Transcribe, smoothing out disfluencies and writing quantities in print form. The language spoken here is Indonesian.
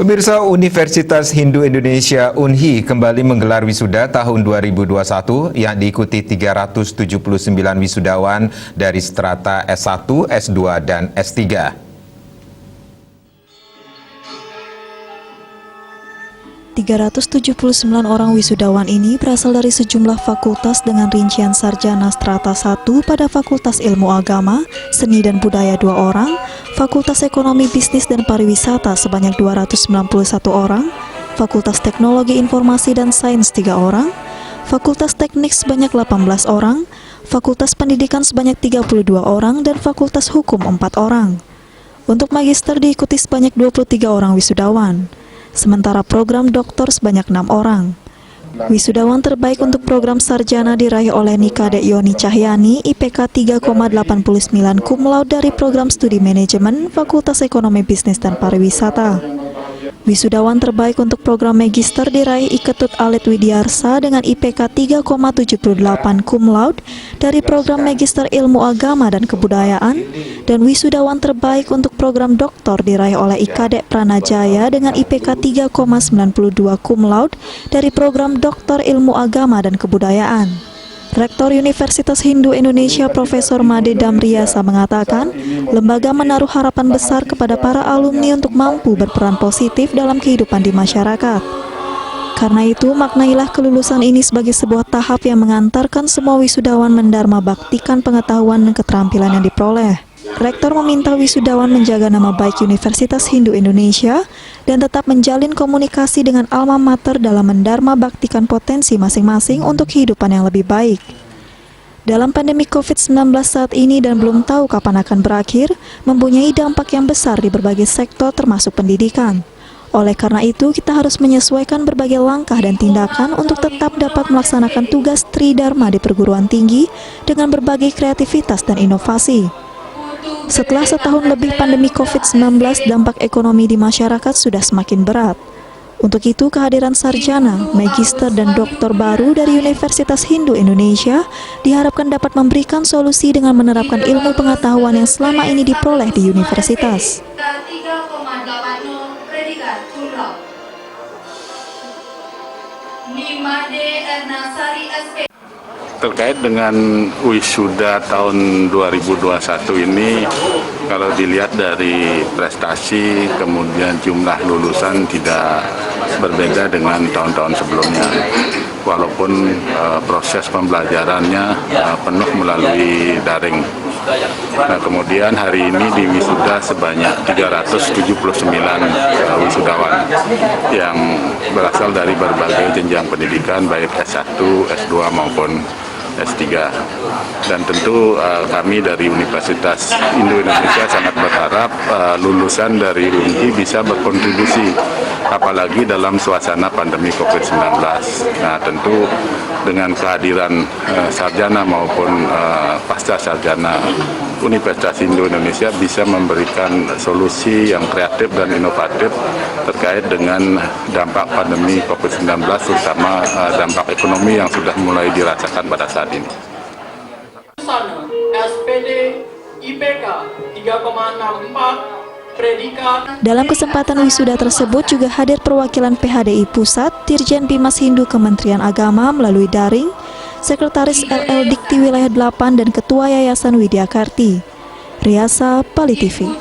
Pemirsa, Universitas Hindu Indonesia UNHI kembali menggelar wisuda tahun 2021 yang diikuti 379 wisudawan dari strata S1, S2, dan S3. 379 orang wisudawan ini berasal dari sejumlah fakultas dengan rincian sarjana strata 1 pada Fakultas Ilmu Agama, Seni dan Budaya 2 orang, Fakultas Ekonomi Bisnis dan Pariwisata sebanyak 291 orang, Fakultas Teknologi Informasi dan Sains 3 orang, Fakultas Teknik sebanyak 18 orang, Fakultas Pendidikan sebanyak 32 orang, dan Fakultas Hukum 4 orang. Untuk magister diikuti sebanyak 23 orang wisudawan. Sementara program doktor sebanyak 6 orang. Wisudawan terbaik untuk program sarjana diraih oleh Nika Dek Yoni Cahyani, IPK 3,89 cum laude dari program studi manajemen Fakultas Ekonomi Bisnis dan Pariwisata. Wisudawan terbaik untuk program magister diraih Iketut Alit Widiarsa dengan IPK 3,78 cum laude dari program magister Ilmu Agama dan Kebudayaan, dan wisudawan terbaik untuk program doktor diraih oleh Ikadek Pranajaya dengan IPK 3,92 cum laude dari program doktor Ilmu Agama dan Kebudayaan. Rektor Universitas Hindu Indonesia Profesor Made Damriasa mengatakan, lembaga menaruh harapan besar kepada para alumni untuk mampu berperan positif dalam kehidupan di masyarakat. Karena itu, maknailah kelulusan ini sebagai sebuah tahap yang mengantarkan semua wisudawan mendharma baktikan pengetahuan dan keterampilan yang diperoleh. Rektor meminta wisudawan menjaga nama baik Universitas Hindu Indonesia dan tetap menjalin komunikasi dengan alma mater dalam mendharma baktikan potensi masing-masing untuk kehidupan yang lebih baik. Dalam pandemi COVID-19 saat ini dan belum tahu kapan akan berakhir, mempunyai dampak yang besar di berbagai sektor termasuk pendidikan. Oleh karena itu, kita harus menyesuaikan berbagai langkah dan tindakan untuk tetap dapat melaksanakan tugas Tridharma di perguruan tinggi dengan berbagai kreativitas dan inovasi. Setelah setahun lebih pandemi COVID-19, dampak ekonomi di masyarakat sudah semakin berat. Untuk itu, kehadiran sarjana, magister, dan doktor baru dari Universitas Hindu Indonesia diharapkan dapat memberikan solusi dengan menerapkan ilmu pengetahuan yang selama ini diperoleh di universitas. Terkait dengan wisuda tahun 2021 ini, kalau dilihat dari prestasi, kemudian jumlah lulusan tidak berbeda dengan tahun-tahun sebelumnya. Walaupun proses pembelajarannya penuh melalui daring. Nah, kemudian hari ini di wisuda sebanyak 379 wisudawan yang berasal dari berbagai jenjang pendidikan, baik S1, S2 maupun S3. Dan tentu kami dari Universitas Hindu Indonesia sangat berharap lulusan dari UNHI bisa berkontribusi, apalagi dalam suasana pandemi COVID-19. Nah, tentu dengan kehadiran sarjana maupun pasca sarjana, Universitas Hindu Indonesia bisa memberikan solusi yang kreatif dan inovatif terkait dengan dampak pandemi COVID-19, terutama dampak ekonomi yang sudah mulai dirasakan pada saat ini. SPD IPK 3,64. Dalam kesempatan wisuda tersebut juga hadir perwakilan PHDI Pusat, Dirjen Bimas Hindu Kementerian Agama melalui daring, Sekretaris LL Dikti Wilayah 8 dan Ketua Yayasan Widya Karti. Riasa, Pali TV.